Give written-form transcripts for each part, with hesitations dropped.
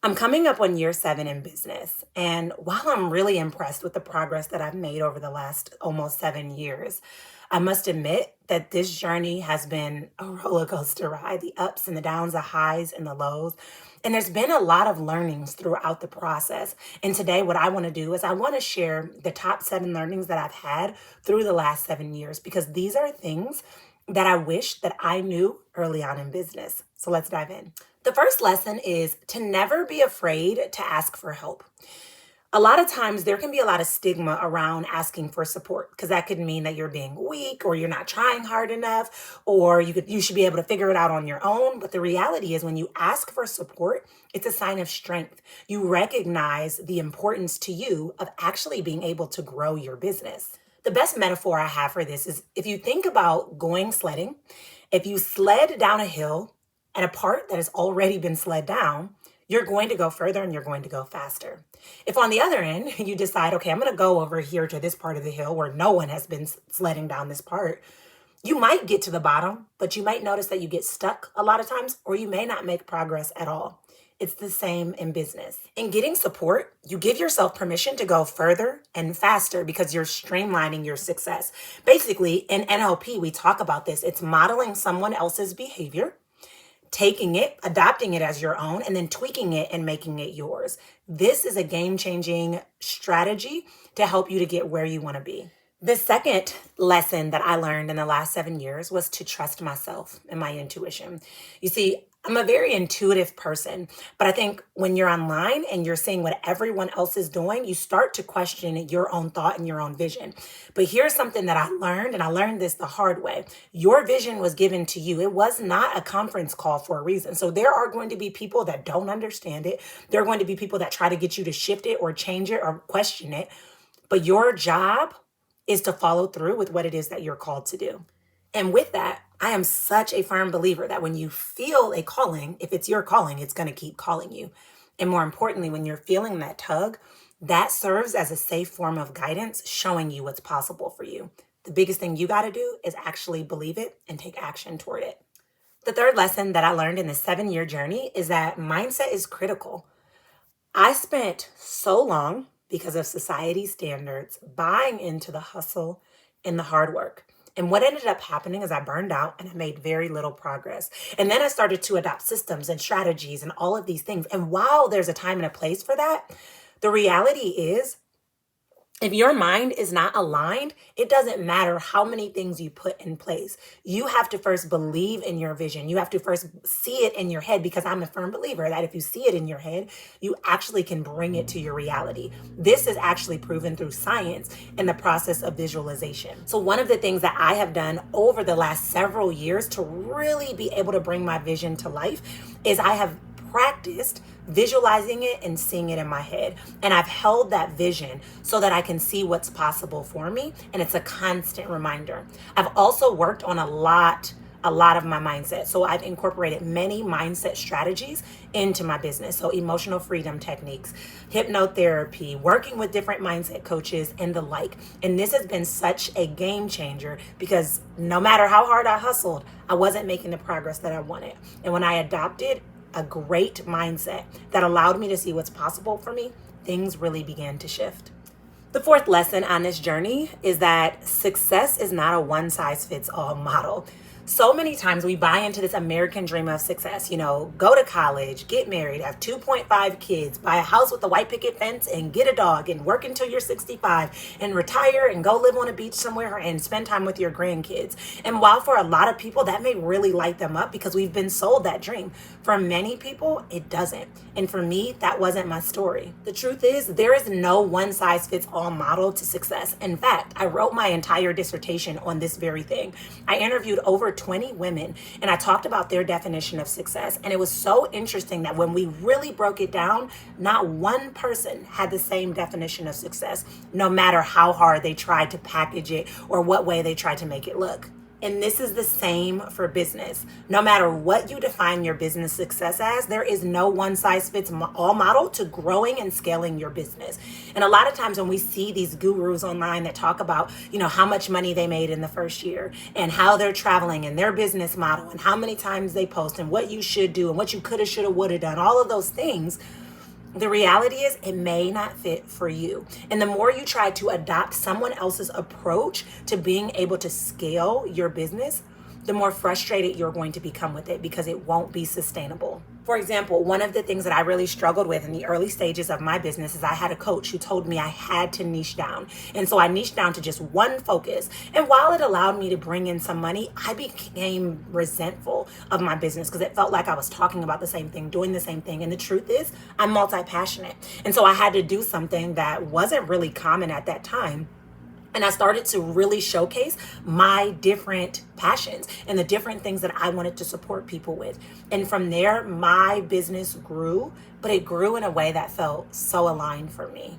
I'm coming up on year 7 in business. And while I'm really impressed with the progress that I've made over the last almost 7 years, I must admit that this journey has been a roller coaster ride, the ups and the downs, the highs and the lows. And there's been a lot of learnings throughout the process. And today, what I want to do is I want to share the top 7 learnings that I've had through the last 7 years, because these are things that I wish that I knew early on in business. So let's dive in. The first lesson is to never be afraid to ask for help. A lot of times there can be a lot of stigma around asking for support, because that could mean that you're being weak or you're not trying hard enough, or you should be able to figure it out on your own. But the reality is, when you ask for support, it's a sign of strength. You recognize the importance to you of actually being able to grow your business. The best metaphor I have for this is, if you think about going sledding, if you sled down a hill and a part that has already been slid down, you're going to go further and you're going to go faster. If on the other end, you decide, okay, I'm going to go over here to this part of the hill where no one has been sledding down this part, you might get to the bottom, but you might notice that you get stuck a lot of times, or you may not make progress at all. It's the same in business. In getting support, you give yourself permission to go further and faster because you're streamlining your success. Basically, in NLP, we talk about this. It's modeling someone else's behavior, taking it, adopting it as your own, and then tweaking it and making it yours. This is a game-changing strategy to help you to get where you want to be. The second lesson that I learned in the last 7 years was to trust myself and my intuition. You see, I'm a very intuitive person, but I think when you're online and you're seeing what everyone else is doing, you start to question your own thought and your own vision. But here's something that I learned, and I learned this the hard way. Your vision was given to you. It was not a conference call for a reason. So there are going to be people that don't understand it. There are going to be people that try to get you to shift it or change it or question it. But your job is to follow through with what it is that you're called to do. And with that, I am such a firm believer that when you feel a calling, if it's your calling, it's going to keep calling you. And more importantly, when you're feeling that tug, that serves as a safe form of guidance, showing you what's possible for you. The biggest thing you got to do is actually believe it and take action toward it. The third lesson that I learned in this 7-year journey is that mindset is critical. I spent so long, because of society standards, buying into the hustle and the hard work. And what ended up happening is I burned out and I made very little progress. And then I started to adopt systems and strategies and all of these things. And while there's a time and a place for that, the reality is, if your mind is not aligned, it doesn't matter how many things you put in place. You have to first believe in your vision. You have to first see it in your head, because I'm a firm believer that if you see it in your head, you actually can bring it to your reality. This is actually proven through science in the process of visualization. So one of the things that I have done over the last several years to really be able to bring my vision to life is I have practiced visualizing it and seeing it in my head. And I've held that vision so that I can see what's possible for me. And it's a constant reminder. I've also worked on a lot of my mindset. So I've incorporated many mindset strategies into my business. So emotional freedom techniques, hypnotherapy, working with different mindset coaches and the like. And this has been such a game changer, because no matter how hard I hustled, I wasn't making the progress that I wanted. And when I adopted a great mindset that allowed me to see what's possible for me, things really began to shift. The fourth lesson on this journey is that success is not a one-size-fits-all model. So many times we buy into this American dream of success, go to college, get married, have 2.5 kids, buy a house with a white picket fence, and get a dog, and work until you're 65, and retire and go live on a beach somewhere and spend time with your grandkids. And while for a lot of people that may really light them up because we've been sold that dream, for many people it doesn't. And for me, that wasn't my story. The truth is, there is no one-size-fits-all model to success. In fact, I wrote my entire dissertation on this very thing. I interviewed over 20 women, and I talked about their definition of success. And it was so interesting that when we really broke it down, not one person had the same definition of success, no matter how hard they tried to package it or what way they tried to make it look. And this is the same for business. No matter what you define your business success as, there is no one size fits all model to growing and scaling your business. And a lot of times when we see these gurus online that talk about, how much money they made in the first year and how they're traveling and their business model and how many times they post and what you should do and what you coulda, shoulda, woulda done, all of those things, The reality is it may not fit for you. And the more you try to adopt someone else's approach to being able to scale your business, the more frustrated you're going to become with it because it won't be sustainable. For example, one of the things that I really struggled with in the early stages of my business is I had a coach who told me I had to niche down. And so I niched down to just one focus. And while it allowed me to bring in some money, I became resentful of my business because it felt like I was talking about the same thing, doing the same thing. And the truth is, I'm multi-passionate. And so I had to do something that wasn't really common at that time. And I started to really showcase my different passions and the different things that I wanted to support people with. And from there, my business grew, but it grew in a way that felt so aligned for me.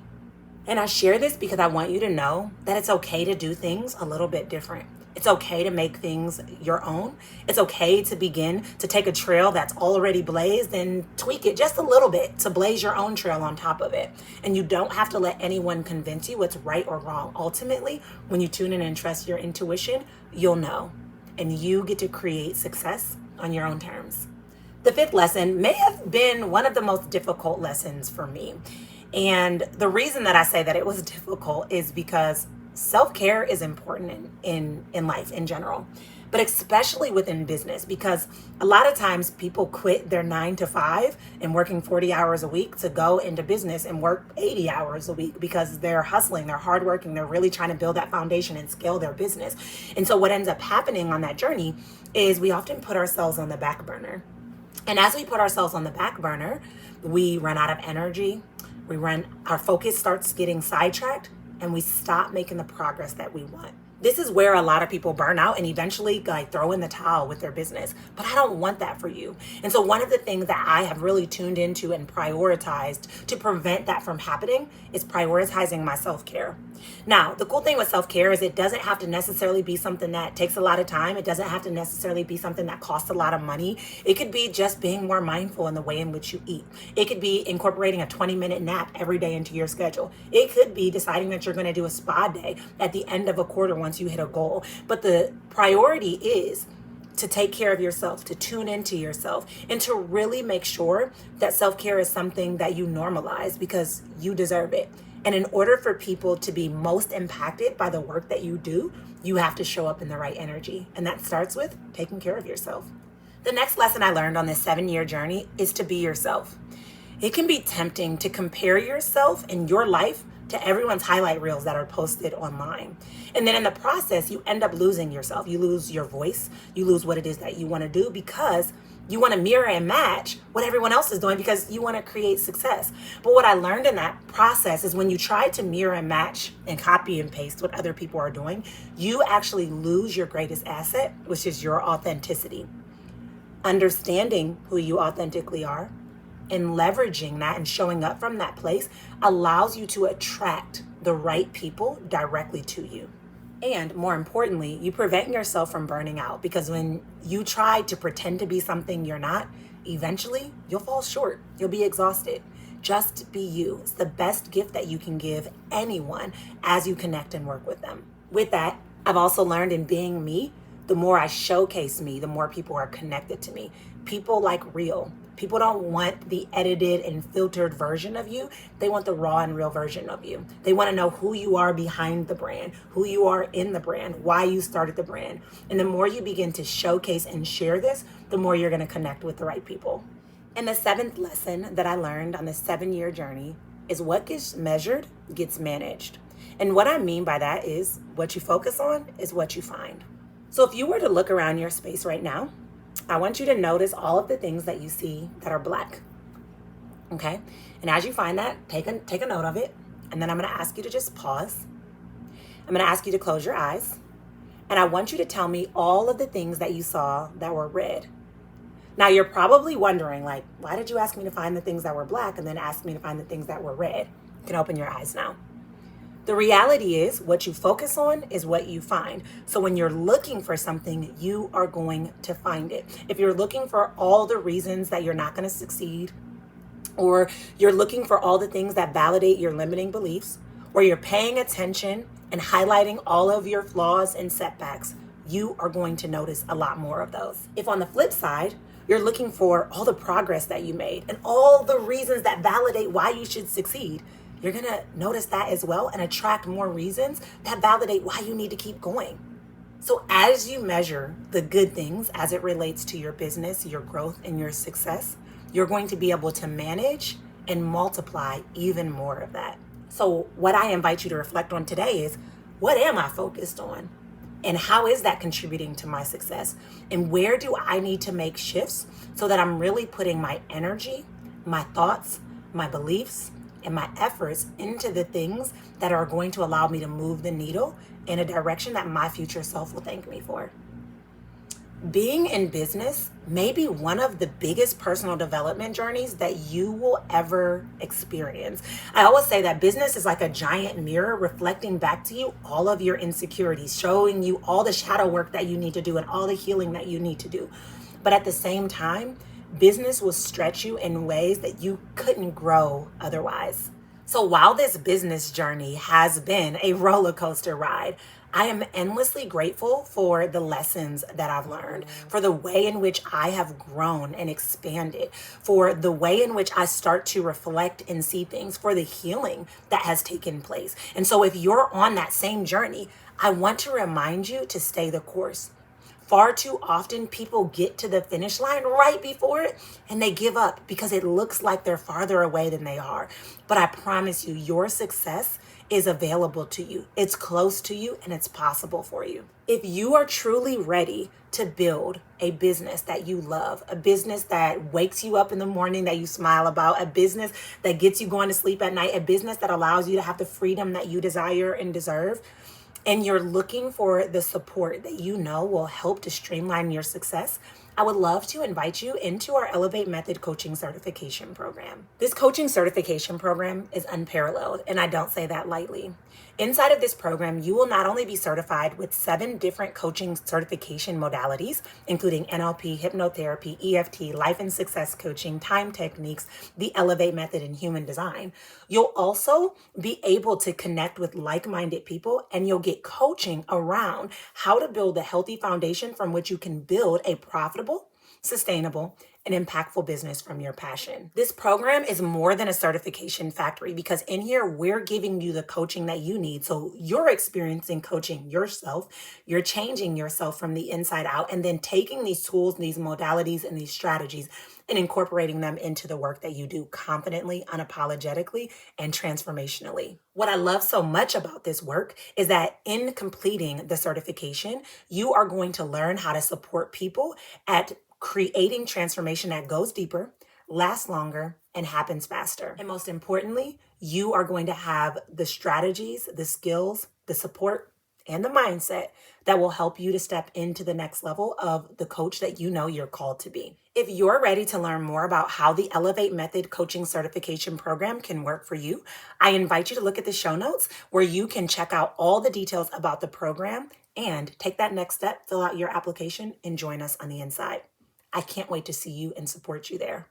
And I share this because I want you to know that it's okay to do things a little bit different. It's okay to make things your own. It's okay to begin to take a trail that's already blazed and tweak it just a little bit to blaze your own trail on top of it. And you don't have to let anyone convince you what's right or wrong. Ultimately, when you tune in and trust your intuition, you'll know. And you get to create success on your own terms. The fifth lesson may have been one of the most difficult lessons for me. And the reason that I say that it was difficult is because self-care is important in life in general, but especially within business, because a lot of times people quit their 9 to 5 and working 40 hours a week to go into business and work 80 hours a week because they're hustling, they're hardworking, they're really trying to build that foundation and scale their business. And so what ends up happening on that journey is we often put ourselves on the back burner. And as we put ourselves on the back burner, we run out of energy, our focus starts getting sidetracked, and we stop making the progress that we want. This is where a lot of people burn out and eventually throw in the towel with their business. But I don't want that for you. And so one of the things that I have really tuned into and prioritized to prevent that from happening is prioritizing my self-care. Now, the cool thing with self-care is it doesn't have to necessarily be something that takes a lot of time. It doesn't have to necessarily be something that costs a lot of money. It could be just being more mindful in the way in which you eat. It could be incorporating a 20-minute nap every day into your schedule. It could be deciding that you're going to do a spa day at the end of a quarter once you hit a goal. But the priority is to take care of yourself, to tune into yourself, and to really make sure that self-care is something that you normalize because you deserve it. And in order for people to be most impacted by the work that you do, you have to show up in the right energy. And that starts with taking care of yourself. The next lesson I learned on this 7-year journey is to be yourself. It can be tempting to compare yourself and your life to everyone's highlight reels that are posted online. And then in the process, you end up losing yourself. You lose your voice. You lose what it is that you want to do because you want to mirror and match what everyone else is doing because you want to create success. But what I learned in that process is when you try to mirror and match and copy and paste what other people are doing, you actually lose your greatest asset, which is your authenticity. Understanding who you authentically are and leveraging that and showing up from that place allows you to attract the right people directly to you. And more importantly, you prevent yourself from burning out because when you try to pretend to be something you're not, eventually you'll fall short. You'll be exhausted. Just be you. It's the best gift that you can give anyone as you connect and work with them. With that, I've also learned in being me, the more I showcase me, the more people are connected to me. People like real. People don't want the edited and filtered version of you. They want the raw and real version of you. They want to know who you are behind the brand, who you are in the brand, why you started the brand. And the more you begin to showcase and share this, the more you're going to connect with the right people. And the 7th lesson that I learned on this 7-year journey is what gets measured gets managed. And what I mean by that is what you focus on is what you find. So if you were to look around your space right now, I want you to notice all of the things that you see that are black. Okay? And as you find that, take a note of it. And then I'm going to ask you to just pause. I'm going to ask you to close your eyes. And I want you to tell me all of the things that you saw that were red. Now, you're probably wondering, why did you ask me to find the things that were black and then ask me to find the things that were red? You can open your eyes now. The reality is what you focus on is what you find. So when you're looking for something, you are going to find it. If you're looking for all the reasons that you're not going to succeed, or you're looking for all the things that validate your limiting beliefs, or you're paying attention and highlighting all of your flaws and setbacks, you are going to notice a lot more of those. If on the flip side, You're looking for all the progress that you made and all the reasons that validate why you should succeed. You're going to notice that as well and attract more reasons that validate why you need to keep going. So as you measure the good things as it relates to your business, your growth, and your success, you're going to be able to manage and multiply even more of that. So what I invite you to reflect on today is, what am I focused on? And how is that contributing to my success? And where do I need to make shifts so that I'm really putting my energy, my thoughts, my beliefs, and my efforts into the things that are going to allow me to move the needle in a direction that my future self will thank me for? Being in business may be one of the biggest personal development journeys that you will ever experience. I always say that business is like a giant mirror reflecting back to you all of your insecurities, showing you all the shadow work that you need to do and all the healing that you need to do. But at the same time, business will stretch you in ways that you couldn't grow otherwise. So while this business journey has been a roller coaster ride, I am endlessly grateful for the lessons that I've learned, for the way in which I have grown and expanded, for the way in which I start to reflect and see things, for the healing that has taken place. And so if you're on that same journey, I want to remind you to stay the course. Far too often, people get to the finish line right before it and they give up because it looks like they're farther away than they are. But I promise you, your success is available to you. It's close to you and it's possible for you. If you are truly ready to build a business that you love, a business that wakes you up in the morning that you smile about, a business that gets you going to sleep at night, a business that allows you to have the freedom that you desire and deserve, and you're looking for the support that you know will help to streamline your success, I would love to invite you into our Elevate Method Coaching Certification Program. This coaching certification program is unparalleled, and I don't say that lightly. Inside of this program, you will not only be certified with 7 different coaching certification modalities, including NLP, hypnotherapy, EFT, life and success coaching, time techniques, the Elevate Method, and human design. You'll also be able to connect with like-minded people, and you'll get coaching around how to build a healthy foundation from which you can build a profitable, sustainable, and impactful business from your passion. This program is more than a certification factory because in here, we're giving you the coaching that you need. So you're experiencing coaching yourself. You're changing yourself from the inside out and then taking these tools, these modalities, and these strategies and incorporating them into the work that you do confidently, unapologetically, and transformationally. What I love so much about this work is that in completing the certification, you are going to learn how to support people at creating transformation that goes deeper, lasts longer, and happens faster. And most importantly, you are going to have the strategies, the skills, the support, and the mindset that will help you to step into the next level of the coach that you know you're called to be. If you're ready to learn more about how the Elevate Method Coaching Certification Program can work for you, I invite you to look at the show notes where you can check out all the details about the program and take that next step, fill out your application, and join us on the inside. I can't wait to see you and support you there.